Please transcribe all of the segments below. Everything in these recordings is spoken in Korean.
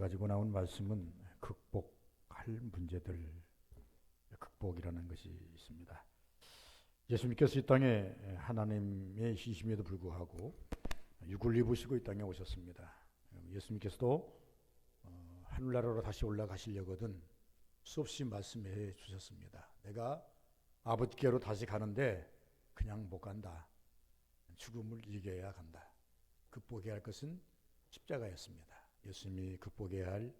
가지고 나온 말씀은 극복할 문제들, 극복이라는 것이 있습니다. 예수님께서 이 땅에 하나님의 시심에도 불구하고 육을 입으시고 이 땅에 오셨습니다. 예수님께서도 하늘나라로 다시 올라가시려거든 수없이 말씀해 주셨습니다. 내가 아버지께로 다시 가는데 그냥 못 간다. 죽음을 이겨야 간다. 극복해야 할 것은 십자가였습니다. 예수님이 극복해야 할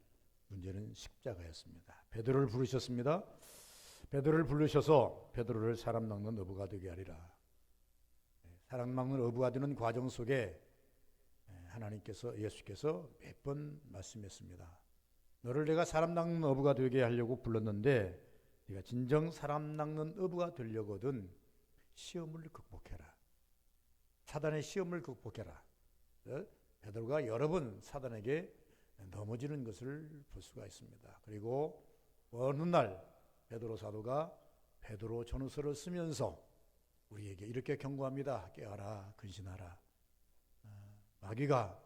문제는 십자가였습니다. 베드로를 부르셨습니다. 베드로를 부르셔서 베드로를 사람 낚는 어부가 되게 하리라. 사람 낚는 어부가 되는 과정 속에 예수께서 몇 번 말씀했습니다. 너를 내가 사람 낚는 어부가 되게 하려고 불렀는데 네가 진정 사람 낚는 어부가 되려거든 시험을 극복해라. 사단의 시험을 극복해라. 베드로가 여러 번 사단에게 넘어지는 것을 볼 수가 있습니다. 그리고 어느 날 베드로 사도가 베드로 전후서를 쓰면서 우리에게 이렇게 경고합니다. 깨어라, 근신하라. 마귀가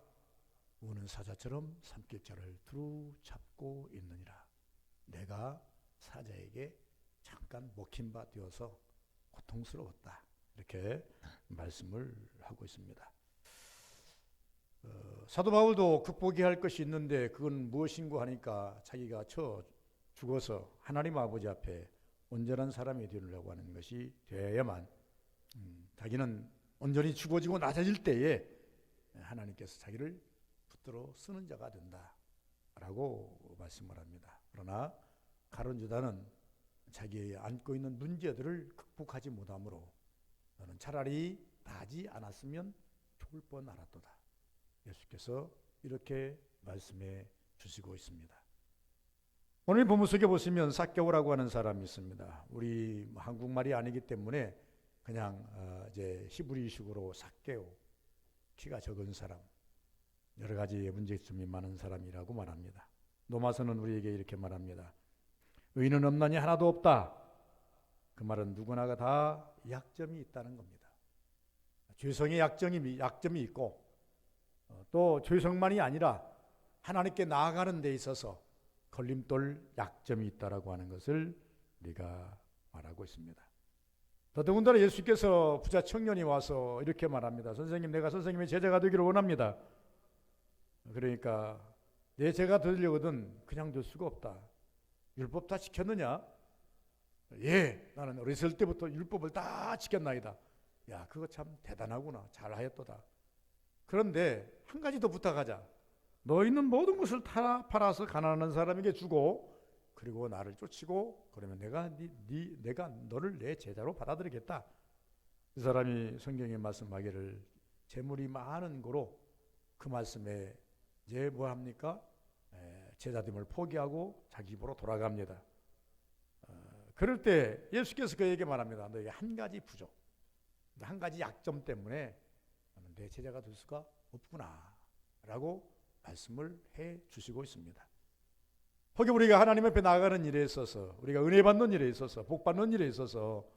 우는 사자처럼 삼킬자를 두루 잡고 있느니라. 내가 사자에게 잠깐 먹힌 바 되어서 고통스러웠다. 이렇게 말씀을 하고 있습니다. 사도 바울도 극복해야 할 것이 있는데 그건 무엇인고 하니까 자기가 죽어서 하나님 아버지 앞에 온전한 사람이 되려고 하는 것이 되어야만 자기는 온전히 죽어지고 낮아질 때에 하나님께서 자기를 붙들어 쓰는 자가 된다라고 말씀을 합니다. 그러나 가룟 유다는 자기의 안고 있는 문제들을 극복하지 못하므로 너는 차라리 나지 않았으면 죽을 뻔 알았도다. 예수께서 이렇게 말씀해 주시고 있습니다. 오늘 본문 속에 보시면 삭개오라고 하는 사람이 있습니다. 우리 한국말이 아니기 때문에 그냥 이제 히브리식으로 삭개오, 키가 적은 사람, 여러 가지 문제점이 많은 사람이라고 말합니다. 로마서는 우리에게 이렇게 말합니다. 의인은 없나니 하나도 없다. 그 말은 누구나가 다 약점이 있다는 겁니다. 죄성의 약점이 있고 또 죄성만이 아니라 하나님께 나아가는 데 있어서 걸림돌 약점이 있다라고 하는 것을 우리가 말하고 있습니다. 더더군다나 예수께서 부자 청년이 와서 이렇게 말합니다. 선생님, 내가 선생님의 제자가 되기를 원합니다. 그러니까 내 제가 되려거든 그냥 될 수가 없다. 율법 다 지켰느냐? 예, 나는 어렸을 때부터 율법을 다 지켰나이다. 야, 그거 참 대단하구나. 잘하였도다. 그런데 한 가지 더 부탁하자. 너 있는 모든 것을 다 팔아서 가난한 사람에게 주고 그리고 나를 쫓이고 그러면 내가 너를 내 제자로 받아들이겠다. 그 사람이 성경에 말씀하기를 재물이 많은 거로 그 말씀에 이제 뭐 합니까? 제자됨을 포기하고 자기 집으로 돌아갑니다. 그럴 때 예수께서 그에게 말합니다. 너의 한 가지 부족, 한 가지 약점 때문에 너는 내 제자가 될 수가 없구나 라고 말씀을 해 주시고 있습니다. 혹여 우리가 하나님 앞에 나아가는 일에 있어서 우리가 은혜 받는 일에 있어서 복 받는 일에 있어서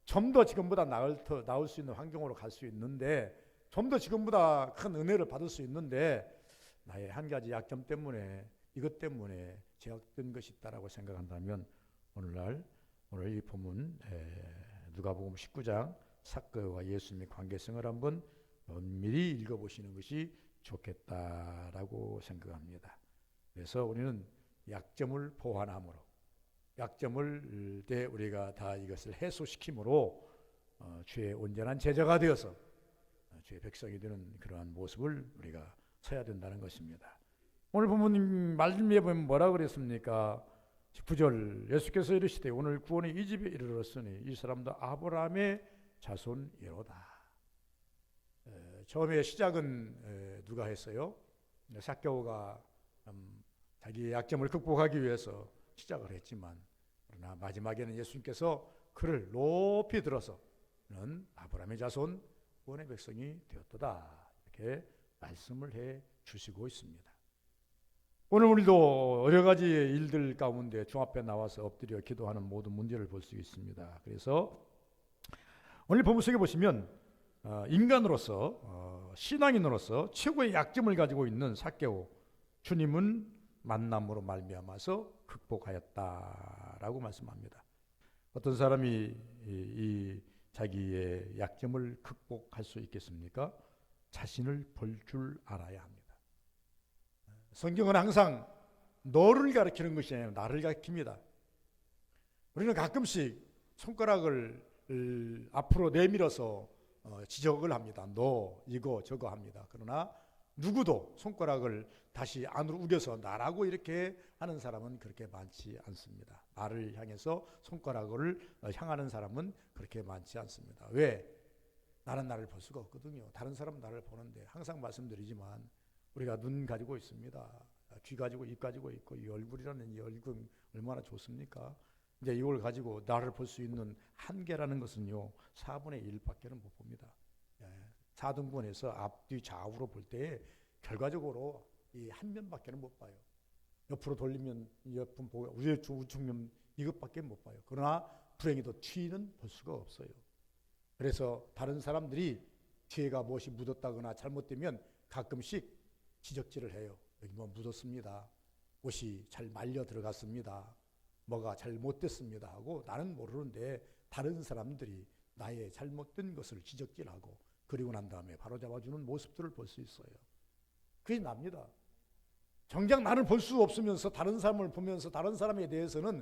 좀 더 지금보다 나을 수 있는 환경으로 갈 수 있는데 좀 더 지금보다 큰 은혜를 받을 수 있는데 나의 한 가지 약점 때문에 이것 때문에 제약된 것이 있다라고 생각한다면 오늘 이 본문 누가복음 19장 삭개오와 예수님의 관계성을 한번 면밀히 읽어보시는 것이 좋겠다라고 생각합니다. 그래서 우리는 약점을 보완함으로 약점을 때 우리가 다 이것을 해소시킴으로 주의 온전한 제자가 되어서 주의 백성이 되는 그러한 모습을 우리가 서야 된다는 것입니다. 오늘 본문 말씀에 보면 뭐라 그랬습니까? 9절 예수께서 이르시되 오늘 구원이 이 집에 이르렀으니 이 사람도 아브라함의 자손이로다. 처음에 시작은 누가 했어요? 삭개오가 자기의 약점을 극복하기 위해서 시작을 했지만 그러나 마지막에는 예수님께서 그를 높이 들어서 너는 아브라함의 자손 구원의 백성이 되었도다. 이렇게 말씀을 해 주시고 있습니다. 오늘 우리도 여러 가지 일들 가운데 주 앞에 나와서 엎드려 기도하는 모든 문제를 볼 수 있습니다. 그래서 오늘 본문 속에 보시면 인간으로서 신앙인으로서 최고의 약점을 가지고 있는 삭개오, 주님은 만남으로 말미암아서 극복하였다라고 말씀합니다. 어떤 사람이 이 자기의 약점을 극복할 수 있겠습니까? 자신을 볼 줄 알아야 합니다. 성경은 항상 너를 가리키는 것이 아니라 나를 가리킵니다. 우리는 가끔씩 손가락을 앞으로 내밀어서 지적을 합니다. 너 이거 저거 합니다. 그러나 누구도 손가락을 다시 안으로 우겨서 나라고 이렇게 하는 사람은 그렇게 많지 않습니다. 나를 향해서 손가락을 향하는 사람은 그렇게 많지 않습니다. 왜? 나는 나를 볼 수가 없거든요. 다른 사람은 나를 보는데, 항상 말씀드리지만 우리가 눈 가지고 있습니다. 귀 가지고 입 가지고 있고, 이 얼굴이라는 이 얼굴 얼마나 좋습니까? 이제 이걸 가지고 나를 볼 수 있는 한계라는 것은요, 4분의 1밖에는 못 봅니다. 4등분해서 앞뒤 좌우로 볼 때 결과적으로 이 한 면밖에는 못 봐요. 옆으로 돌리면 옆은 보고 우측면 이것밖에 못 봐요. 그러나 불행히도 뒤는 볼 수가 없어요. 그래서 다른 사람들이 뒤에가 무엇이 묻었다거나 잘못되면 가끔씩 지적질을 해요. 여기 뭐 묻었습니다. 옷이 잘 말려 들어갔습니다. 뭐가 잘못됐습니다 하고, 나는 모르는데 다른 사람들이 나의 잘못된 것을 지적질하고 그리고 난 다음에 바로잡아주는 모습들을 볼 수 있어요. 그게 납니다. 정작 나를 볼 수 없으면서 다른 사람을 보면서 다른 사람에 대해서는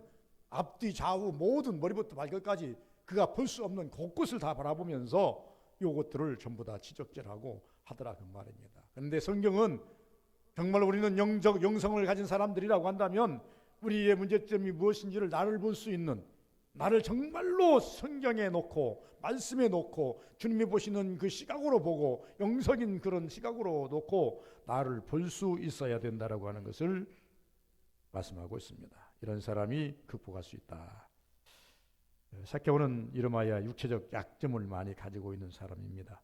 앞뒤 좌우 모든 머리부터 발끝까지 그가 볼 수 없는 곳곳을 다 바라보면서 요것들을 전부 다 지적질하고 하더라 그 말입니다. 그런데 성경은 정말 우리는 영적 영성을 가진 사람들이라고 한다면 우리의 문제점이 무엇인지를 나를 볼 수 있는, 나를 정말로 성경에 놓고 말씀에 놓고 주님이 보시는 그 시각으로 보고 영성인 그런 시각으로 놓고 나를 볼 수 있어야 된다라고 하는 것을 말씀하고 있습니다. 이런 사람이 극복할 수 있다. 삭개오는 이름하여 육체적 약점을 많이 가지고 있는 사람입니다.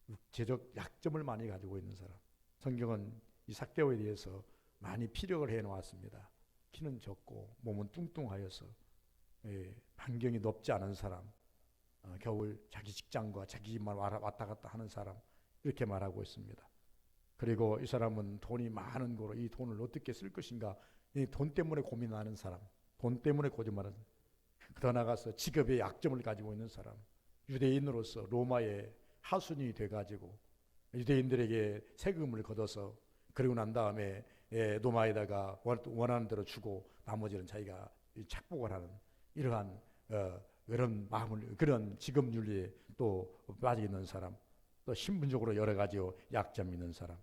육체적 약점을 많이 가지고 있는 사람. 성경은 이 삭개오에 대해서 많이 피력을 해 놓았습니다. 키는 적고 몸은 뚱뚱하여서 반경이 높지 않은 사람, 겨울 자기 직장과 자기 집만 왔다 갔다 하는 사람, 이렇게 말하고 있습니다. 그리고 이 사람은 돈이 많은 거로 이 돈을 어떻게 쓸 것인가, 이 돈 때문에 고민하는 사람, 돈 때문에 고집하는, 더 나아가서 직업의 약점을 가지고 있는 사람, 유대인으로서 로마의 하순이 돼가지고 유대인들에게 세금을 걷어서 그리고 난 다음에 로마에다가 원하는 대로 주고 나머지는 자기가 착복을 하는 이러한 그런 마음을, 그런 직업 윤리에 또 빠져 있는 사람, 또 신분적으로 여러 가지 약점이 있는 사람.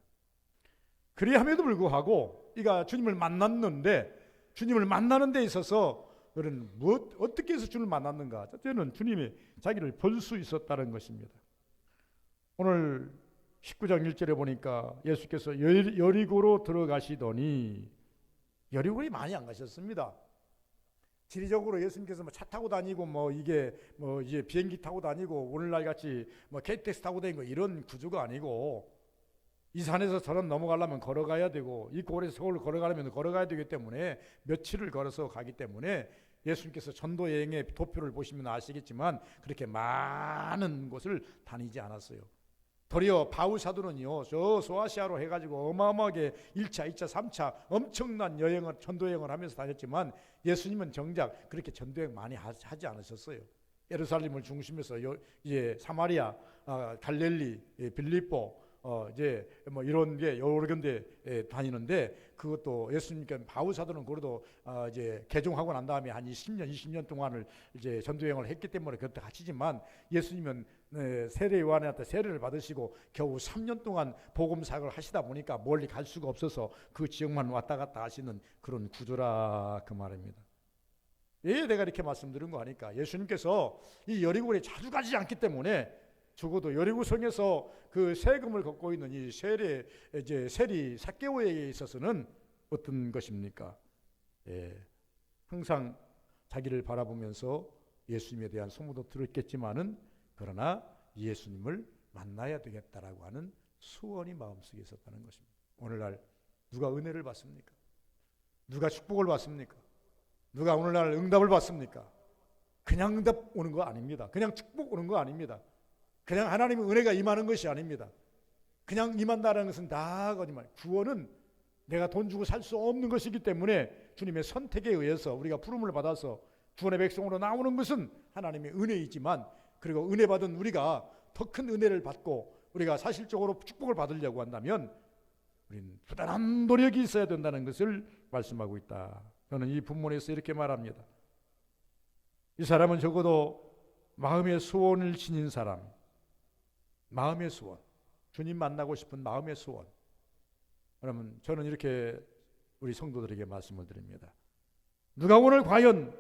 그리함에도 불구하고 이가 주님을 만났는데, 주님을 만나는 데 있어서 그는 어떻게 해서 주님을 만났는가? 첫째는 주님이 자기를 볼 수 있었다는 것입니다. 오늘 19장 1절에 보니까 예수께서 여리고로 들어가시더니, 여리고에 많이 안 가셨습니다. 지리적으로 예수님께서 차 타고 다니고 이게 이제 비행기 타고 다니고 오늘날 같이 KTX 타고 다니고 이런 구조가 아니고, 이 산에서 저런 넘어가려면 걸어가야 되고 이 고을에서 서울을 걸어가려면 걸어가야 되기 때문에 며칠을 걸어서 가기 때문에 예수님께서 전도 여행의 도표를 보시면 아시겠지만 그렇게 많은 곳을 다니지 않았어요. 도리어 바울 사도는요, 저 소아시아로 해가지고 어마어마하게 1차, 2차, 3차 엄청난 여행을, 전도여행을 하면서 다녔지만 예수님은 정작 그렇게 전도여행 많이 하지 않으셨어요. 예루살렘을 중심에서 이제 사마리아, 갈릴리, 빌립보, 이제 이런 게 여러 군데 다니는데, 그것도 예수님께 바울 사도는 그래도 이제 개종하고 난 다음에 한 20년 동안을 이제 전도여행을 했기 때문에 그것도 하시지만, 예수님은 세례 요한한테 세례를 받으시고 겨우 3년 동안 복음 사역을 하시다 보니까 멀리 갈 수가 없어서 그 지역만 왔다 갔다 하시는 그런 구조라 그 말입니다. 왜 내가 이렇게 말씀드린 거 아니까? 예수님께서 이 여리고에 자주 가지 않기 때문에 적어도 여리고성에서 그 세금을 걷고 있는 이 세리 삭개오에 있어서는 어떤 것입니까? 항상 자기를 바라보면서 예수님에 대한 소문도 들었겠지만은, 그러나 예수님을 만나야 되겠다라고 하는 소원이 마음속에 있었다는 것입니다. 오늘날 누가 은혜를 받습니까? 누가 축복을 받습니까? 누가 오늘날 응답을 받습니까? 그냥 응답 오는 거 아닙니다. 그냥 축복 오는 거 아닙니다. 그냥 하나님의 은혜가 임하는 것이 아닙니다. 그냥 임한다는 것은 다 거짓말. 구원은 내가 돈 주고 살 수 없는 것이기 때문에 주님의 선택에 의해서 우리가 부름을 받아서 구원의 백성으로 나오는 것은 하나님의 은혜이지만, 그리고 은혜 받은 우리가 더 큰 은혜를 받고 우리가 사실적으로 축복을 받으려고 한다면 우리는 부단한 노력이 있어야 된다는 것을 말씀하고 있다. 저는 이 본문에서 이렇게 말합니다. 이 사람은 적어도 마음의 소원을 지닌 사람, 마음의 소원, 주님 만나고 싶은 마음의 소원. 그러면 저는 이렇게 우리 성도들에게 말씀을 드립니다. 누가 오늘 과연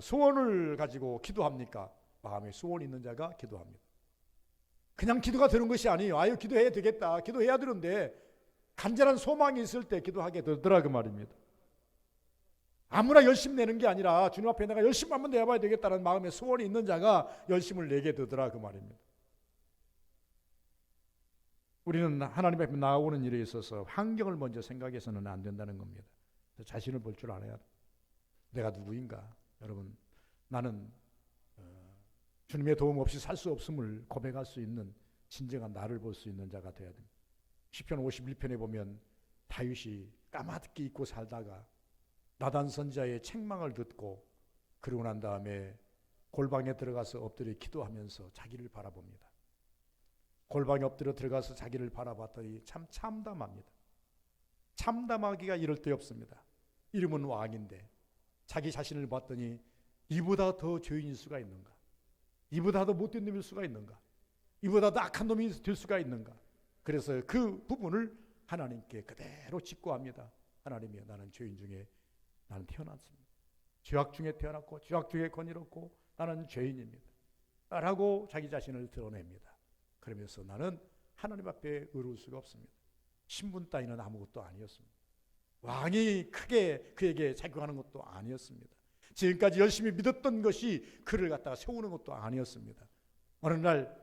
소원을 가지고 기도합니까? 마음에 소원이 있는 자가 기도합니다. 그냥 기도가 되는 것이 아니에요. 아유, 기도해야 되겠다, 기도해야 되는데 간절한 소망이 있을 때 기도하게 되더라, 그 말입니다. 아무나 열심 내는 게 아니라 주님 앞에 내가 열심 한번 내봐야 되겠다는 마음에 소원이 있는 자가 열심을 내게 되더라, 그 말입니다. 우리는 하나님 앞에 나오는 일에 있어서 환경을 먼저 생각해서는 안 된다는 겁니다. 자신을 볼 줄 알아야 돼. 내가 누구인가? 여러분, 나는 주님의 도움 없이 살 수 없음을 고백할 수 있는 진정한 나를 볼 수 있는 자가 되어야 됩니다. 시편 51편에 보면 다윗이 까마득히 잊고 살다가 나단 선지자의 책망을 듣고 그러고 난 다음에 골방에 들어가서 엎드려 기도하면서 자기를 바라봅니다. 골방에 엎드려 들어가서 자기를 바라봤더니 참 참담합니다. 참담하기가 이럴 데 없습니다. 이름은 왕인데 자기 자신을 봤더니 이보다 더 죄인일 수가 있는가? 이보다 더 못된 놈일 수가 있는가? 이보다 더 악한 놈이 될 수가 있는가? 그래서 그 부분을 하나님께 그대로 직구합니다. 하나님이여, 나는 죄인 중에 나는 태어났습니다. 죄악 중에 태어났고 죄악 중에 건이었고 나는 죄인입니다 라고 자기 자신을 드러냅니다. 그러면서 나는 하나님 앞에 의로울 수가 없습니다. 신분 따위는 아무것도 아니었습니다. 왕이 크게 그에게 작용하는 것도 아니었습니다. 지금까지 열심히 믿었던 것이 그를 갖다가 세우는 것도 아니었습니다. 어느 날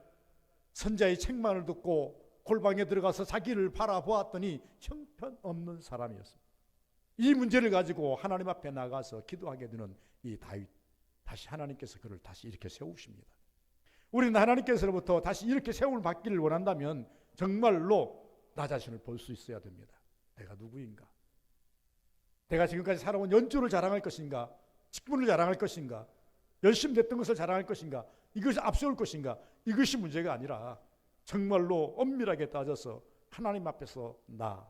선자의 책망을 듣고 골방에 들어가서 자기를 바라보았더니 형편없는 사람이었습니다. 이 문제를 가지고 하나님 앞에 나가서 기도하게 되는 이 다윗, 다시 하나님께서 그를 다시 이렇게 세우십니다. 우리는 하나님께서로부터 다시 이렇게 세움을 받기를 원한다면 정말로 나 자신을 볼 수 있어야 됩니다. 내가 누구인가? 내가 지금까지 살아온 연주를 자랑할 것인가? 직분을 자랑할 것인가? 열심히 됐던 것을 자랑할 것인가? 이것이 앞세울 것인가? 이것이 문제가 아니라 정말로 엄밀하게 따져서 하나님 앞에서 나,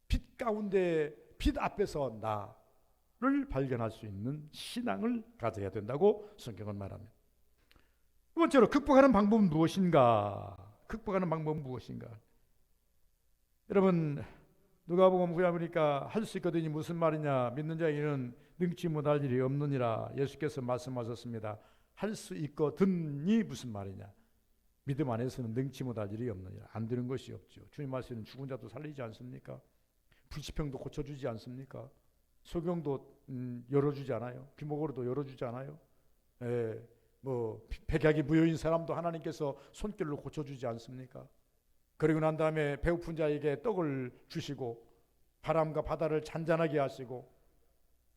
빛 가운데 빛 앞에서 나를 발견할 수 있는 신앙을 가져야 된다고 성경은 말합니다. 두 번째로 극복하는 방법은 무엇인가? 극복하는 방법은 무엇인가? 여러분, 누가복음 9장 보니까 할 수 있거든요. 무슨 말이냐? 믿는 자에게는 능치 못할 일이 없느니라 예수께서 말씀하셨습니다. 할 수 있거든이 무슨 말이냐? 믿음 안에서는 능치 못할 일이 없느니라. 안 되는 것이 없죠. 주님 말씀은 죽은 자도 살리지 않습니까? 불치병도 고쳐주지 않습니까? 소경도 열어주지 않아요? 귀목으로도 열어주지 않아요? 백약이 무효인 사람도 하나님께서 손길로 고쳐주지 않습니까? 그리고 난 다음에 배고픈 자에게 떡을 주시고 바람과 바다를 잔잔하게 하시고,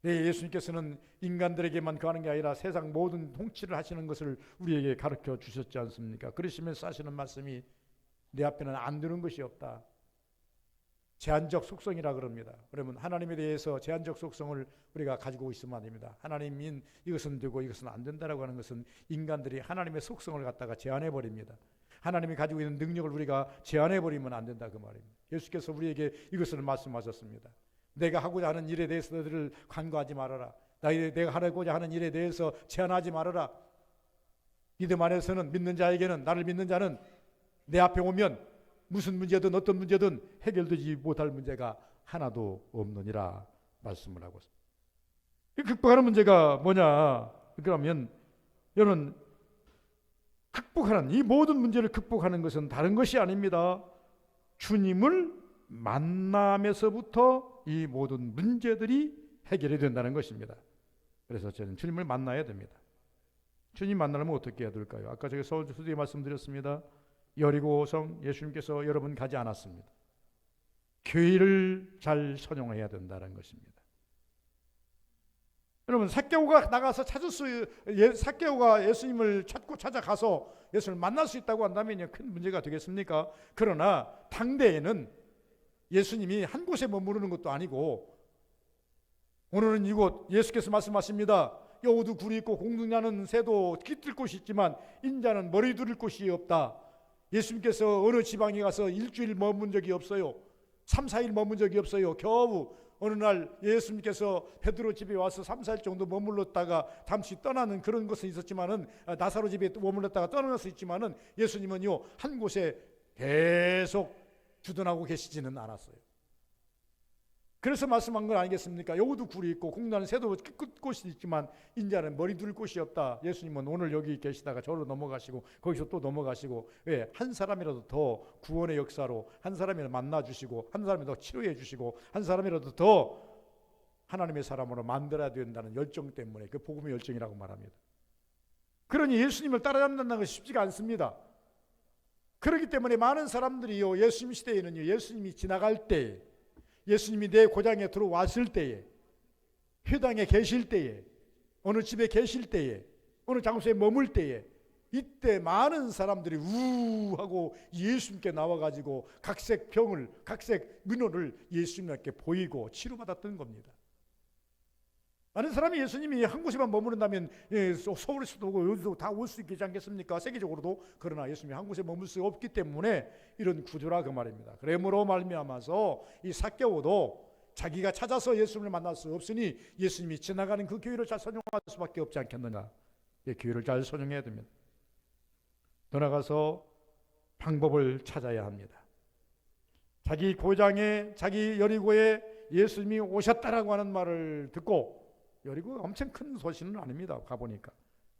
예수님께서는 인간들에게만 거하는 게 아니라 세상 모든 통치를 하시는 것을 우리에게 가르쳐 주셨지 않습니까? 그러시면서 하시는 말씀이 내 앞에는 안 되는 것이 없다. 제한적 속성이라 그럽니다. 그러면 하나님에 대해서 제한적 속성을 우리가 가지고 있으면 안 됩니다. 하나님인 이것은 되고 이것은 안 된다라고 하는 것은 인간들이 하나님의 속성을 갖다가 제한해 버립니다. 하나님이 가지고 있는 능력을 우리가 제한해 버리면 안 된다, 그 말입니다. 예수께서 우리에게 이것을 말씀하셨습니다. 내가 하고자 하는 일에 대해서 너희를 간과하지 말아라. 내가 하고자 하는 일에 대해서 제한하지 말아라. 믿음 안에서는 믿는 자에게는, 나를 믿는 자는 내 앞에 오면 무슨 문제든 어떤 문제든 해결되지 못할 문제가 하나도 없느니라 말씀을 하고 있습니다. 극복하는 문제가 뭐냐? 그러면 여러분, 극복하는 이 모든 문제를 극복하는 것은 다른 것이 아닙니다. 주님을 만남에서부터 이 모든 문제들이 해결이 된다는 것입니다. 그래서 저는 주님을 만나야 됩니다. 주님 만나려면 어떻게 해야 될까요? 아까 제가 서두에 말씀드렸습니다. 여리고성 예수님께서 여러 번 가지 않았습니다. 교회를 잘 선용해야 된다는 것입니다. 여러분, 삭개오가 나가서 삭개오가 예수님을 찾고 찾아가서 예수를 만날 수 있다고 한다면 큰 문제가 되겠습니까? 그러나 당대에는 예수님이 한 곳에 머무르는 것도 아니고 오늘은 이곳 예수께서 말씀하십니다. 여우도 굴이 있고 공중나는 새도 깃들 곳이 있지만 인자는 머리 둘 곳이 없다. 예수님께서 어느 지방에 가서 일주일 머문 적이 없어요. 3, 4일 머문 적이 없어요. 겨우 어느 날 예수님께서 베드로 집에 와서 3, 4일 정도 머물렀다가 잠시 떠나는 그런 것은 있었지만은 나사로 집에 머물렀다가 떠나는 것은 있지만은 예수님은요 한 곳에 계속 주둔하고 계시지는 않았어요. 그래서 말씀한 건 아니겠습니까? 여우도 굴이 있고 공중나는 새도 곳이 있지만 인자는 머리 둘 곳이 없다. 예수님은 오늘 여기 계시다가 저로 넘어가시고 거기서 또 넘어가시고 왜? 한 사람이라도 더 구원의 역사로 한 사람이라도 만나주시고 한 사람이라도 치료해 주시고 한 사람이라도 더 하나님의 사람으로 만들어야 된다는 열정 때문에 그 복음의 열정이라고 말합니다. 그러니 예수님을 따라잡는다는 것이 쉽지가 않습니다. 그렇기 때문에 많은 사람들이요 예수님 시대에는요 예수님이 지나갈 때 예수님이 내 고장에 들어왔을 때에 회당에 계실 때에 어느 집에 계실 때에 어느 장소에 머물 때에 이때 많은 사람들이 우하고 예수님께 나와가지고 각색 병을 각색 민호를 예수님께 보이고 치료받았던 겁니다. 많은 사람이 예수님이 한 곳에만 머무른다면 서울에서도 오고 여기도 다 올 수 있지 않겠습니까? 세계적으로도. 그러나 예수님이 한 곳에 머물 수 없기 때문에 이런 구조라 그 말입니다. 그러므로 말미암아서 이 삭개오도 자기가 찾아서 예수님을 만날 수 없으니 예수님이 지나가는 그 기회를 잘 선용할 수밖에 없지 않겠느냐. 이 기회를 잘 선용해야 됩니다. 떠나가서 방법을 찾아야 합니다. 자기 고장에 자기 여리고에 예수님이 오셨다라고 하는 말을 듣고 여리고가 엄청 큰 도시는 아닙니다. 가보니까.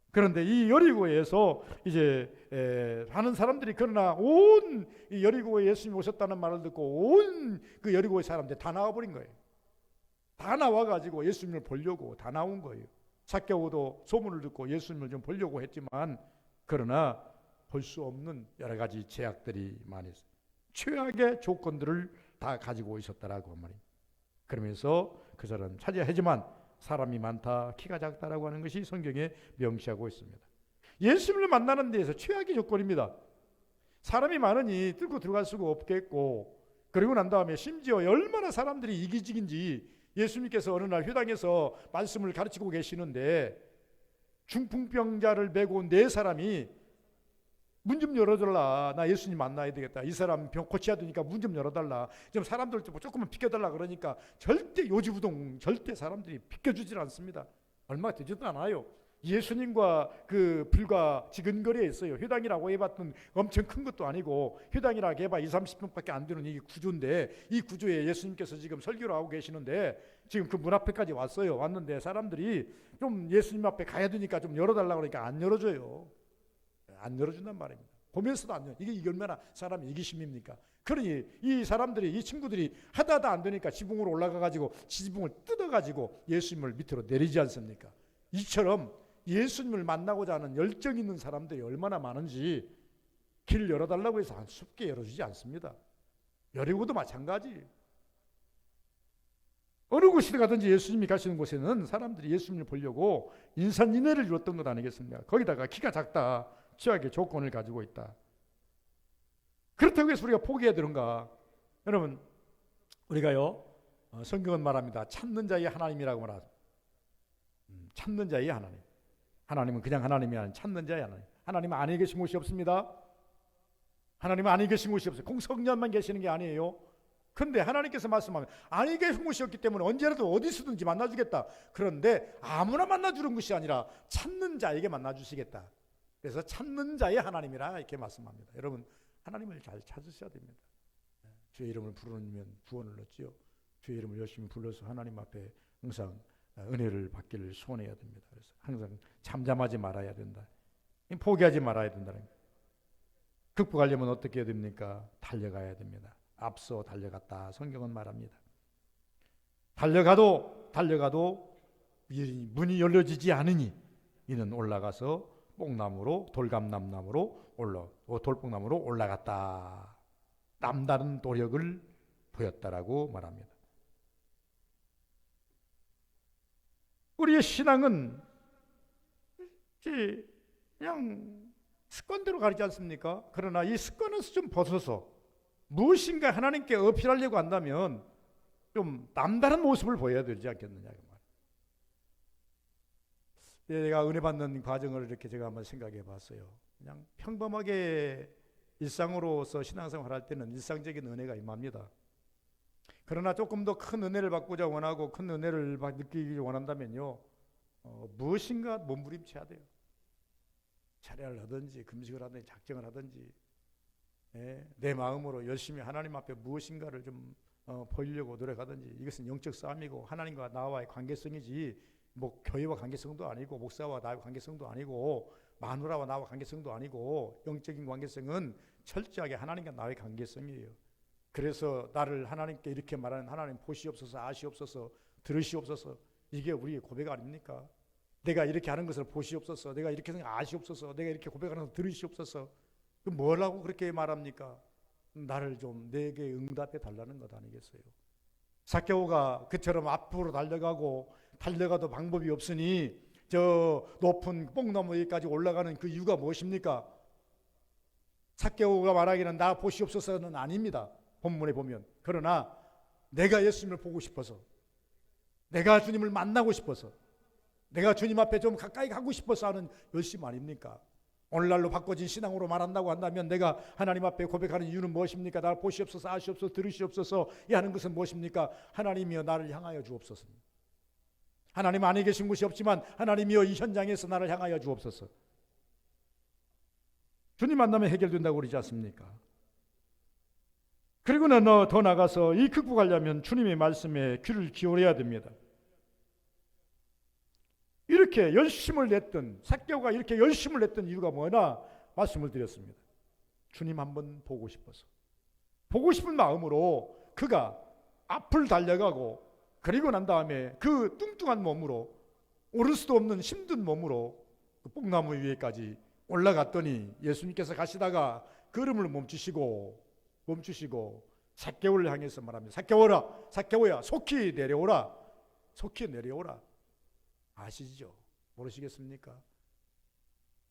그런데 이 여리고에서 이제 하는 사람들이 그러나 온 이 여리고에 예수님이 오셨다는 말을 듣고 온 그 여리고의 사람들이 다 나와버린 거예요. 다 나와가지고 예수님을 보려고 다 나온 거예요. 삭개오도 소문을 듣고 예수님을 좀 보려고 했지만 그러나 볼 수 없는 여러 가지 제약들이 많이 있어요. 최악의 조건들을 다 가지고 있었다라고 말입니다. 그러면서 그 사람 찾아야 하지만 사람이 많다, 키가 작다라고 하는 것이 성경에 명시하고 있습니다. 예수님을 만나는 데에서 최악의 조건입니다. 사람이 많으니 뚫고 들어갈 수가 없겠고 그리고 난 다음에 심지어 얼마나 사람들이 이기적인지 예수님께서 어느 날 회당에서 말씀을 가르치고 계시는데 중풍병자를 메고 온 4사람이 문 좀 열어달라. 나 예수님 만나야 되겠다. 이 사람 병 고쳐야 되니까 문 좀 열어달라. 지금 사람들 조금만 비켜달라 그러니까 절대 요지부동 절대 사람들이 비켜주질 않습니다. 얼마 되지도 않아요. 예수님과 그 불과 지근거리에 있어요. 회당이라고 해봤던 엄청 큰 것도 아니고 회당이라고 해봐 20-30평밖에 안 되는 이 구조인데 이 구조에 예수님께서 지금 설교를 하고 계시는데 지금 그 문 앞에까지 왔어요. 왔는데 사람들이 좀 예수님 앞에 가야 되니까 좀 열어달라 그러니까 안 열어줘요. 안 열어준단 말입니다. 보면서도 안 열어. 이게 얼마나 사람이 이기심입니까? 그러니 이 사람들이 이 친구들이 하다 안 되니까 지붕으로 올라가가지고 지붕을 뜯어가지고 예수님을 밑으로 내리지 않습니까? 이처럼 예수님을 만나고자 하는 열정 있는 사람들이 얼마나 많은지 길 열어달라고 해서 쉽게 열어주지 않습니다. 여리고도 마찬가지. 어느 곳에 가든지 예수님이 가시는 곳에는 사람들이 예수님을 보려고 인산인해를 이뤘던 것 아니겠습니까? 거기다가 키가 작다. 최악의 조건을 가지고 있다. 그렇다고 해서 우리가 포기해야 되는가? 여러분 우리가요 성경은 말합니다. 찾는 자의 하나님이라고 말합니다. 찾는 자의 하나님. 하나님은 그냥 하나님이 아닌 찾는 자의 하나님. 하나님은 안에 계신 곳이 없습니다. 하나님은 안에 계신 곳이 없어요. 공성년만 계시는 게 아니에요. 그런데 하나님께서 말씀하면 안에 계신 곳이 없기 때문에 언제라도 어디서든지 만나주겠다. 그런데 아무나 만나주는 것이 아니라 찾는 자에게 만나주시겠다. 그래서 찾는 자의 하나님이라 이렇게 말씀합니다. 여러분 하나님을 잘 찾으셔야 됩니다. 주의 이름을 부르면 구원을 얻지요. 주의 이름을 열심히 불러서 하나님 앞에 항상 은혜를 받기를 소원해야 됩니다. 그래서 항상 잠잠하지 말아야 된다. 포기하지 말아야 된다. 극복하려면 어떻게 해야 됩니까? 달려가야 됩니다. 앞서 달려갔다. 성경은 말합니다. 달려가도 문이 열려지지 않으니 이는 올라가서 뽕나무로 돌감나무로 돌뽕나무로 올라갔다. 남다른 노력을 보였다라고 말합니다. 우리의 신앙은 그냥 습관대로 가지 않습니까? 그러나 이 습관에서 좀 벗어서 무엇인가 하나님께 어필하려고 한다면 좀 남다른 모습을 보여야 되지 않겠느냐 그 말. 내가 은혜 받는 과정을 이렇게 제가 한번 생각해 봤어요. 그냥 평범하게 일상으로서 신앙생활 할 때는 일상적인 은혜가 임합니다. 그러나 조금 더 큰 은혜를 받고자 원하고 큰 은혜를 느끼기 원한다면요, 무엇인가 몸부림쳐야 돼요. 차례를 하든지 금식을 하든지 작정을 하든지, 내 마음으로 열심히 하나님 앞에 무엇인가를 좀 보이려고 노력하든지. 이것은 영적 싸움이고 하나님과 나와의 관계성이지 뭐 교회와 관계성도 아니고 목사와 나의 관계성도 아니고 마누라와 나와 관계성도 아니고, 영적인 관계성은 철저하게 하나님과 나의 관계성이에요. 그래서 나를 하나님께 이렇게 말하는, 하나님 보시옵소서, 아시옵소서, 들으시옵소서, 이게 우리의 고백 아닙니까? 내가 이렇게 하는 것을 보시옵소서, 내가 이렇게 아시옵소서, 내가 이렇게 고백하는 것을 들으시옵소서. 뭐라고 그렇게 말합니까? 나를 좀 내게 응답해 달라는 것 아니겠어요? 삭개오가 그처럼 앞으로 달려가도 방법이 없으니 저 높은 뽕나무 위까지 올라가는 그 이유가 무엇입니까? 삭개오가 말하기는 나 보시옵소서는 아닙니다. 본문에 보면. 그러나 내가 예수님을 보고 싶어서, 내가 주님을 만나고 싶어서, 내가 주님 앞에 좀 가까이 가고 싶어서 하는 열심 아닙니까? 오늘날로 바꿔진 신앙으로 말한다고 한다면 내가 하나님 앞에 고백하는 이유는 무엇입니까? 나를 보시옵소서, 아시옵소서, 들으시옵소서 이 하는 것은 무엇입니까? 하나님이여 나를 향하여 주옵소서. 하나님 안에 계신 곳이 없지만 하나님이여 이 현장에서 나를 향하여 주옵소서. 주님 만나면 해결된다고 그러지 않습니까? 그리고는 더 나가서 이 극복하려면 주님의 말씀에 귀를 기울여야 됩니다. 이렇게 열심을 냈던, 삭개오가 이렇게 열심을 냈던 이유가 뭐냐 말씀을 드렸습니다. 주님 한번 보고 싶어서, 보고 싶은 마음으로 그가 앞을 달려가고, 그리고 난 다음에 그 뚱뚱한 몸으로, 오를 수도 없는 힘든 몸으로 그 뽕나무 위에까지 올라갔더니 예수님께서 가시다가 걸음을 멈추시고 삭개오를 향해서 말합니다. 삭개오라, 삭개오야, 속히 내려오라, 속히 내려오라. 아시죠? 모르시겠습니까?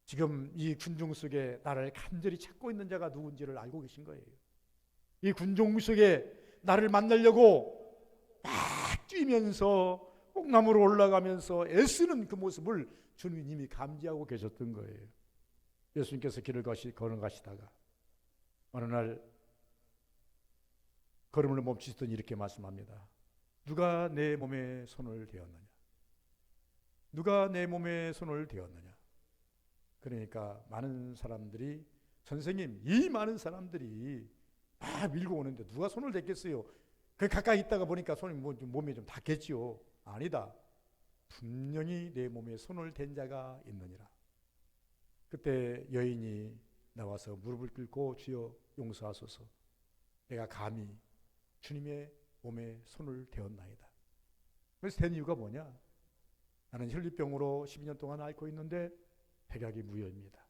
지금 이 군중 속에 나를 간절히 찾고 있는 자가 누군지를 알고 계신 거예요. 이 군중 속에 나를 만나려고 막 뛰면서 뽕나무로 올라가면서 애쓰는 그 모습을 주님이 감지하고 계셨던 거예요. 예수님께서 길을 걸어가시다가 어느 날 걸음을 멈추시더니 이렇게 말씀합니다. 누가 내 몸에 손을 대었느냐? 누가 내 몸에 손을 대었느냐? 그러니까 많은 사람들이, 선생님, 이 많은 사람들이 다 밀고 오는데 누가 손을 댔겠어요? 그 가까이 있다가 보니까 손이 몸에 좀 닿겠지요. 아니다. 분명히 내 몸에 손을 댄 자가 있느니라. 그때 여인이 나와서 무릎을 꿇고 주여 용서하소서. 내가 감히 주님의 몸에 손을 대었나이다. 그래서 된 이유가 뭐냐? 나는 혈류병으로 12년 동안 앓고 있는데 백약이 무효입니다.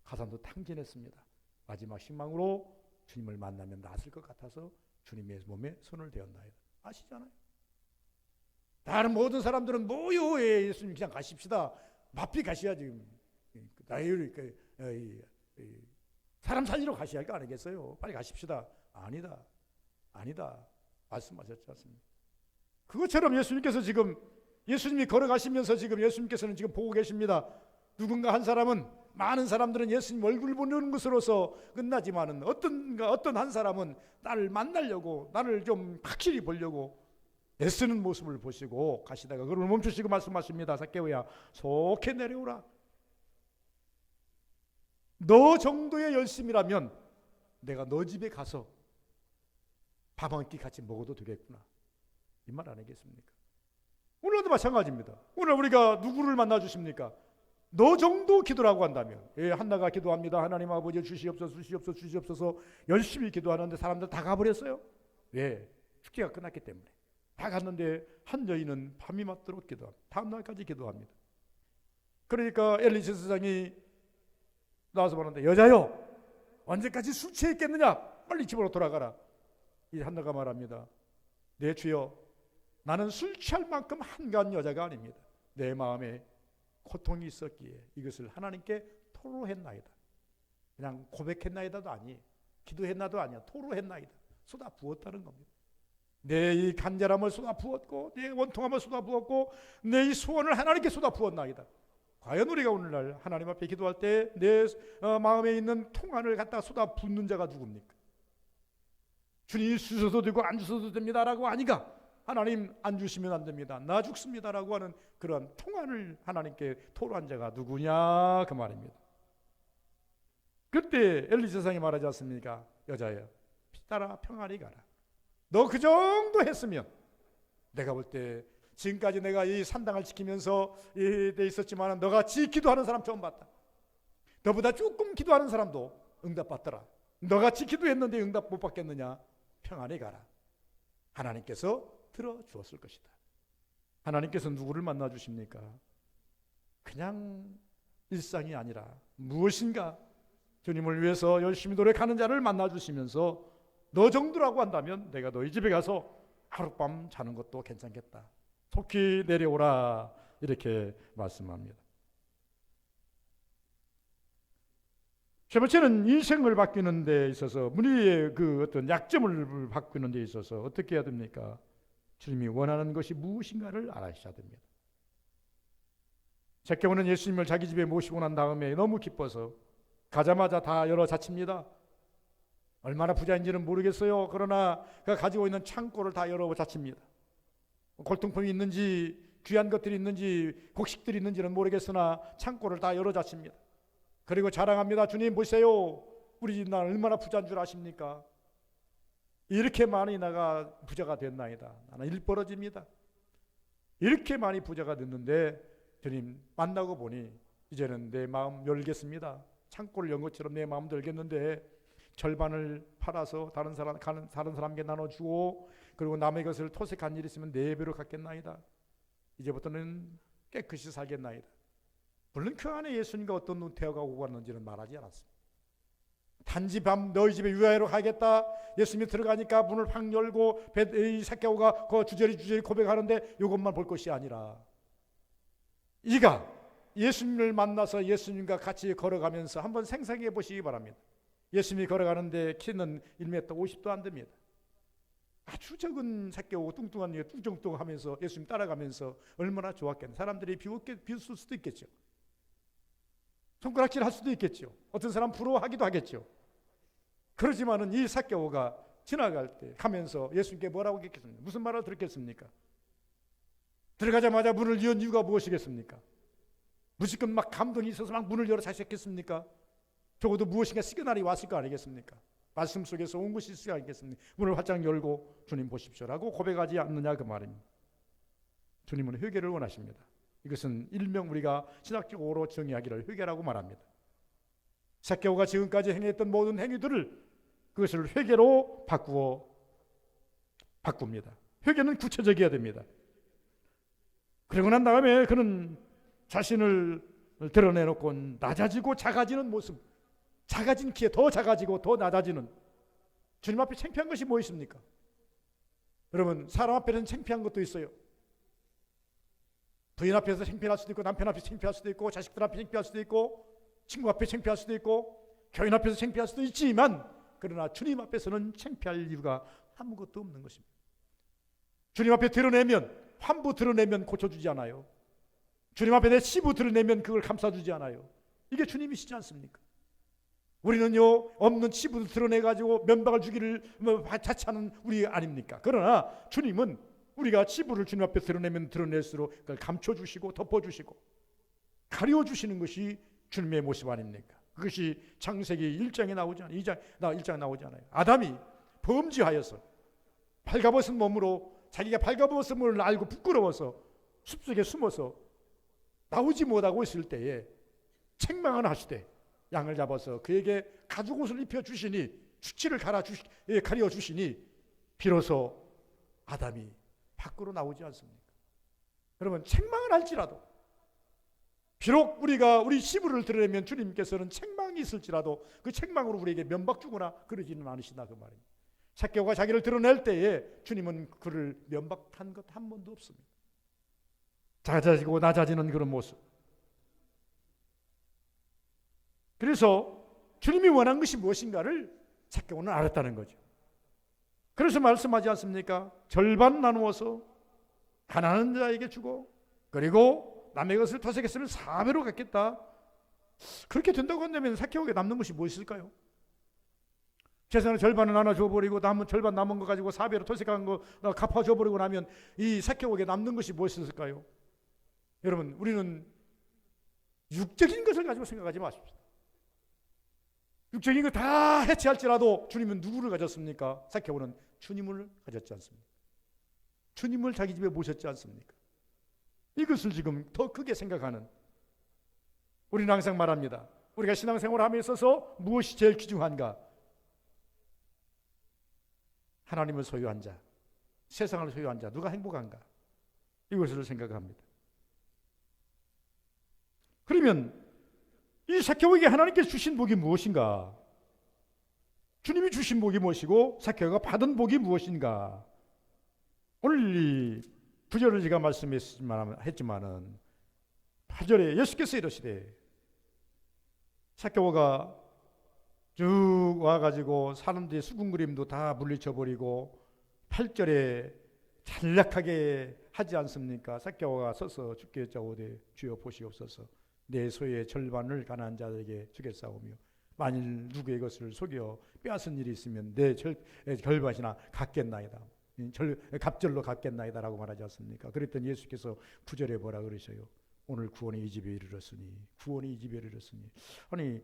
가산도 탕진했습니다. 마지막 희망으로 주님을 만나면 낫을 것 같아서 주님의 몸에 손을 대었나이다. 아시잖아요. 다른 모든 사람들은 뭐요? 예수님 그냥 가십시다. 바삐 가셔야지. 사람 살리러 가셔야 할 거 아니겠어요? 빨리 가십시다. 아니다. 말씀하셨지 않습니까? 그것처럼 예수님께서 지금, 예수님이 걸어가시면서 지금 예수님께서는 지금 보고 계십니다. 누군가 한 사람은, 많은 사람들은 예수님 얼굴 보는 것으로서 끝나지만은 어떤 한 사람은 나를 만나려고, 나를 좀 확실히 보려고 애쓰는 모습을 보시고 가시다가 그걸 멈추시고 말씀하십니다. 삭개오야, 속히 내려오라. 너 정도의 열심이라면 내가 너 집에 가서 밥 한 끼 같이 먹어도 되겠구나. 이 말 아니겠습니까? 오늘도 마찬가지입니다. 오늘 우리가 누구를 만나 주십니까? 너 정도 기도라고 한다면, 한나가 기도합니다. 하나님 아버지 주시옵소서 열심히 기도하는데 사람들 다 가버렸어요. 왜? 축제가 끝났기 때문에. 다 갔는데 한 여인은 밤이 맞도록 기도합니다. 다음 날까지 기도합니다. 그러니까 엘리 제사장이 나와서 말하는데, 여자여, 언제까지 술 취해 있겠느냐? 빨리 집으로 돌아가라. 이 한나가 말합니다. 네 주여, 나는 술 취할 만큼 한가한 여자가 아닙니다. 내 마음에 고통이 있었기에 이것을 하나님께 토로했나이다. 그냥 고백했나이다도 아니, 기도했나도 아니야. 토로했나이다. 쏟아 부었다는 겁니다. 내 이 간절함을 쏟아 부었고 내 원통함을 쏟아 부었고 내 이 소원을 하나님께 쏟아 부었나이다. 과연 우리가 오늘날 하나님 앞에 기도할 때 내 마음에 있는 통안을 갖다가 쏟아 붓는 자가 누굽니까? 주님 주셔도 되고 안 주셔도 됩니다라고 하니까 하나님 안 주시면 안 됩니다. 나 죽습니다라고 하는 그런 통안을 하나님께 토로한 자가 누구냐 그 말입니다. 그때 엘리 제사장이 말하지 않습니까? 여자여 따라 평안히 가라. 너 그 정도 했으면 내가 볼 때 지금까지 내가 이 산당을 지키면서 돼 있었지만 너같이 기도하는 사람 처음 봤다. 너보다 조금 기도하는 사람도 응답받더라. 너같이 기도했는데 응답 못 받겠느냐? 평안히 가라. 하나님께서 들어주었을 것이다. 하나님께서 누구를 만나주십니까? 그냥 일상이 아니라 무엇인가 주님을 위해서 열심히 노력하는 자를 만나주시면서 너 정도라고 한다면 내가 너희 집에 가서 하룻밤 자는 것도 괜찮겠다. 속히 내려오라 이렇게 말씀합니다. 세 번째는 인생을 바뀌는 데 있어서 우리의 그 어떤 약점을 바꾸는 데 있어서 어떻게 해야 됩니까? 주님이 원하는 것이 무엇인가를 알아셔야 됩니다. zak개오는 예수님을 자기 집에 모시고 난 다음에 너무 기뻐서 가자마자 다 열어 닫힙니다. 얼마나 부자인지는 모르겠어요. 그러나 그가 가지고 있는 창고를 다 열어 닫힙니다. 골동품이 있는지 귀한 것들이 있는지 곡식들이 있는지는 모르겠으나 창고를 다 열어 닫힙니다. 그리고 자랑합니다. 주님 보세요. 우리 집 나 얼마나 부자인 줄 아십니까? 이렇게 많이 나가 부자가 됐나이다. 나는 일벌어집니다. 이렇게 많이 부자가 됐는데 주님 만나고 보니 이제는 내 마음 열겠습니다. 창고를 연 것처럼 내 마음도 열겠는데 절반을 팔아서 다른 사람에게 나눠주고 그리고 남의 것을 토색한 일이 있으면 4배로 갚겠나이다. 이제부터는 깨끗이 살겠나이다. 물론 그 안에 예수님과 어떤 누태어가 오고 갔는지는 말하지 않았습니다. 단지 밤 너희 집에 유하회로 가겠다. 예수님이 들어가니까 문을 확 열고 이 zak개오가 그 주저리 고백하는데 이것만 볼 것이 아니라 이가 예수님을 만나서 예수님과 같이 걸어가면서 한번 생각해 보시기 바랍니다. 예수님이 걸어가는데 키는 1m 50도 안 됩니다. 아주 적은 zak개오 뚱뚱한 게 뚱뚱뚱하면서 예수님 따라가면서 얼마나 좋았겠네. 사람들이 비웃을 수도 있겠죠. 손가락질 할 수도 있겠죠. 어떤 사람 부러워하기도 하겠죠. 그러지만은 이 zak개오가 지나갈 때 가면서 예수님께 뭐라고 했겠습니까? 무슨 말을 들었겠습니까? 들어가자마자 문을 연 이유가 무엇이겠습니까? 무조건 막 감동이 있어서 막 문을 열어 자셨겠습니까? 적어도 무엇인가 시그널이 왔을 거 아니겠습니까? 말씀 속에서 온 것이 있을 거 아니겠습니까? 문을 활짝 열고 주님 보십시오라고 고백하지 않느냐 그 말입니다. 주님은 회개를 원하십니다. 이것은 일명 우리가 신학적으로 정의하기를 회개라고 말합니다. zak개오가 지금까지 행했던 모든 행위들을 그것을 회개로 바꿉니다. 회개는 구체적이어야 됩니다. 그러고 난 다음에 그는 자신을 드러내놓고 낮아지고 작아지는 모습, 작아진 키에 더 작아지고 더 낮아지는 주님 앞에 창피한 것이 뭐 있습니까? 여러분 사람 앞에는 창피한 것도 있어요. 부인 앞에서 창피할 수도 있고 남편 앞에서 창피할 수도 있고 자식들 앞에 창피할 수도 있고 친구 앞에 창피할 수도 있고 교인 앞에서 창피할 수도 있지만 그러나 주님 앞에서는 창피할 이유가 아무것도 없는 것입니다. 주님 앞에 드러내면 환부 드러내면 고쳐주지 않아요. 주님 앞에 내 치부 드러내면 그걸 감싸주지 않아요. 이게 주님이시지 않습니까? 우리는요 없는 치부를 드러내가지고 면박을 주기를 자처하는 우리 아닙니까? 그러나 주님은 우리가 치부를 주님 앞에 드러내면 드러낼수록 그걸 감춰주시고 덮어주시고 가려주시는 것이 주님의 모습 아닙니까? 그것이 창세기 1장에 나오지 않아요. 1장 나오지 않아요. 아담이 범죄하여서 발가벗은 몸으로 자기가 발가벗음을 알고 부끄러워서 숲속에 숨어서 나오지 못하고 있을 때에 책망을 하시되 양을 잡아서 그에게 가죽옷을 입혀주시니 수치를 가려주시니 비로소 아담이 밖으로 나오지 않습니까? 여러분 책망을 할지라도 비록 우리가 우리 시부를 드러내면 주님께서는 책망이 있을지라도 그 책망으로 우리에게 면박 주거나 그러지는 않으시다 그 말입니다. zak개오가 자기를 드러낼 때에 주님은 그를 면박한 것 한 번도 없습니다. 작아지고 낮아지는 그런 모습. 그래서 주님이 원한 것이 무엇인가를 zak개오는 알았다는 거죠. 그래서 말씀하지 않습니까? 절반 나누어서 가난한 자에게 주고 그리고 남의 것을 토색했으면 4배로 갚겠다. 그렇게 된다고 한다면 삭개오에게 남는 것이 무엇일까요? 재산의 절반을 나눠 줘버리고 남은 절반 남은 거 가지고 4배로 토색한 거 갚아줘버리고 나면 이 삭개오에게 남는 것이 무엇일까요? 여러분, 우리는 육적인 것을 가지고 생각하지 마십시오. 육적인 거 다 해체할지라도 주님은 누구를 가졌습니까? 삭개오는 주님을 가졌지 않습니까? 주님을 자기 집에 모셨지 않습니까? 이것을 지금 더 크게 생각하는, 우리는 항상 말합니다. 우리가 신앙생활함에 있어서 무엇이 제일 귀중한가? 하나님을 소유한 자, 세상을 소유한 자, 누가 행복한가? 이것을 생각합니다. 그러면 이 삭개오에게 하나님께서 주신 복이 무엇인가? 주님이 주신 복이 무엇이고 삭개오가 받은 복이 무엇인가? 오늘 이 9절을 제가 말씀했지만은 8절에 예수께서 이러시되, 삭개오가 쭉 와가지고 사람들의 수군거림도 다 물리쳐버리고 8절에 잔략하게 하지 않습니까? 삭개오가 서서 주께 여짜오되 주여 보시옵소서, 내 소유의 절반을 가난한 자들에게 주겠사오며 만일 누구의 것을 속여 빼앗은 일이 있으면 내 절반이나 갚겠나이다. 갑절로 갚겠나이다 라고 말하지 않습니까? 그랬더니 예수께서 9절에 뭐라 그러셔요? 오늘 구원이 이 집에 이르렀으니, 구원이 이 집에 이르렀으니. 아니,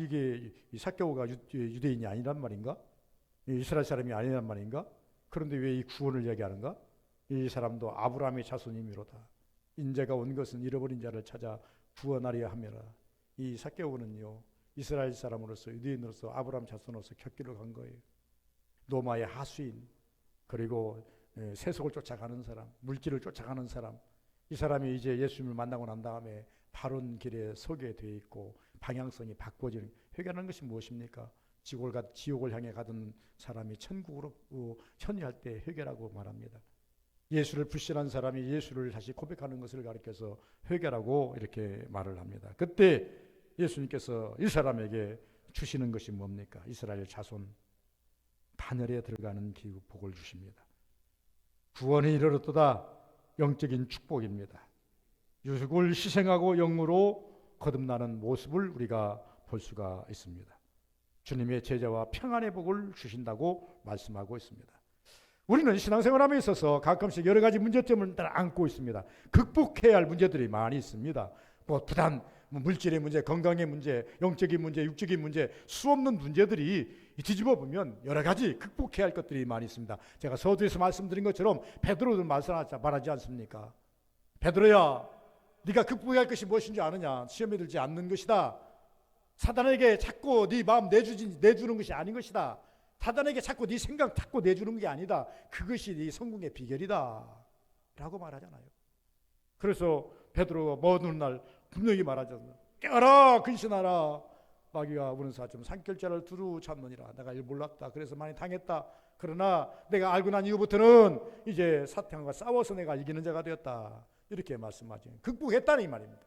이게 삭개오가 유대인이 아니란 말인가? 이스라엘 사람이 아니란 말인가? 그런데 왜 이 구원을 얘기하는가? 이 사람도 아브라함의 자손이미로다. 인자가 온 것은 잃어버린 자를 찾아 구원하려 함이라. 이 삭개오는요, 이스라엘 사람으로서, 유대인으로서, 아브라함 자손으로서 격기를 간 거예요. 노마의 하수인, 그리고 세속을 쫓아가는 사람, 물질을 쫓아가는 사람, 이 사람이 이제 예수님을 만나고 난 다음에 바른 길에 서게 돼 있고 방향성이 바꿔지는, 회개하는 것이 무엇입니까? 지옥을 향해 가던 사람이 천국으로 천리할 때 회개라고 말합니다. 예수를 불신한 사람이 예수를 다시 고백하는 것을 가리켜서 회개라고 이렇게 말을 합니다. 그때 예수님께서 이 사람에게 주시는 것이 뭡니까? 이스라엘 자손 반열에 들어가는 복을 주십니다. 구원이 이르렀도다. 영적인 축복입니다. 육을 희생하고 영으로 거듭나는 모습을 우리가 볼 수가 있습니다. 주님의 제자와 평안의 복을 주신다고 말씀하고 있습니다. 우리는 신앙생활함에 있어서 가끔씩 여러 가지 문제점을 안고 있습니다. 극복해야 할 문제들이 많이 있습니다. 부단 물질의 문제, 건강의 문제, 영적인 문제, 육적인 문제, 수없는 문제들이 뒤집어 보면 여러 가지 극복해야 할 것들이 많이 있습니다. 제가 서두에서 말씀드린 것처럼 베드로도 말하지 않습니까? 베드로야, 네가 극복해야 할 것이 무엇인지 아느냐? 시험에 들지 않는 것이다. 사단에게 자꾸 네 마음 내주는 것이 아닌 것이다. 사단에게 자꾸 네 생각 자꾸 내주는 게 아니다. 그것이 네 성공의 비결이다 라고 말하잖아요. 그래서 베드로가 먼 날 분명히 말하잖아요. 깨어라, 근신하라. 마귀가 우는 사처럼 산결자를 두루 잡느니라. 내가 이를 몰랐다. 그래서 많이 당했다. 그러나 내가 알고 난 이후부터는 이제 사탄과 싸워서 내가 이기는 자가 되었다. 이렇게 말씀하죠. 극복했다는 이 말입니다.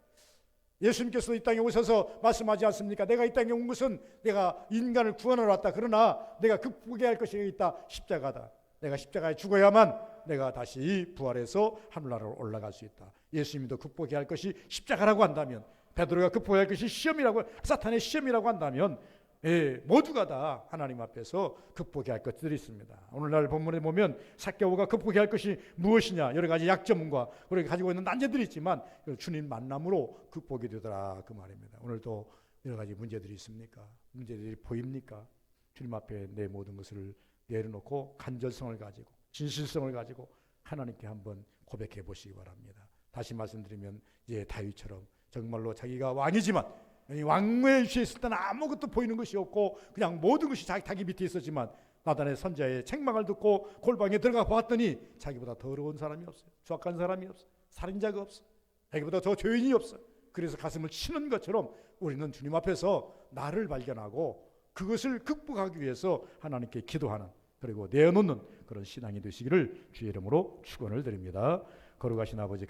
예수님께서 이 땅에 오셔서 말씀하지 않습니까? 내가 이 땅에 온 것은 내가 인간을 구원하러 왔다. 그러나 내가 극복해야 할 것이 있다. 십자가다. 내가 십자가에 죽어야만 내가 다시 부활해서 하늘나라로 올라갈 수 있다. 예수님도 극복해야 할 것이 십자가라고 한다면, 베드로가 극복해야 할 것이 시험이라고, 사탄의 시험이라고 한다면, 모두가 다 하나님 앞에서 극복해야 할 것들이 있습니다. 오늘날 본문에 보면 삭개오가 극복해야 할 것이 무엇이냐, 여러 가지 약점과 우리가 가지고 있는 난제들이 있지만 주님 만남으로 극복이 되더라, 그 말입니다. 오늘도 여러 가지 문제들이 있습니까? 문제들이 보입니까? 주님 앞에 내 모든 것을 내려놓고 간절성을 가지고 진실성을 가지고 하나님께 한번 고백해 보시기 바랍니다. 다시 말씀드리면 이제 다윗처럼 정말로 자기가 왕이지만 왕무의 위치에 있을 때는 아무것도 보이는 것이 없고 그냥 모든 것이 자기 밑에 있었지만 나단의 선자의 책망을 듣고 골방에 들어가 보았더니 자기보다 더러운 사람이 없어요. 추악한 사람이 없어요. 살인자가 없어요. 자기보다 더 죄인이 없어요. 그래서 가슴을 치는 것처럼 우리는 주님 앞에서 나를 발견하고 그것을 극복하기 위해서 하나님께 기도하는, 그리고 내어놓는 그런 신앙이 되시기를 주의 이름으로 축원을 드립니다. 거룩하신 아버지,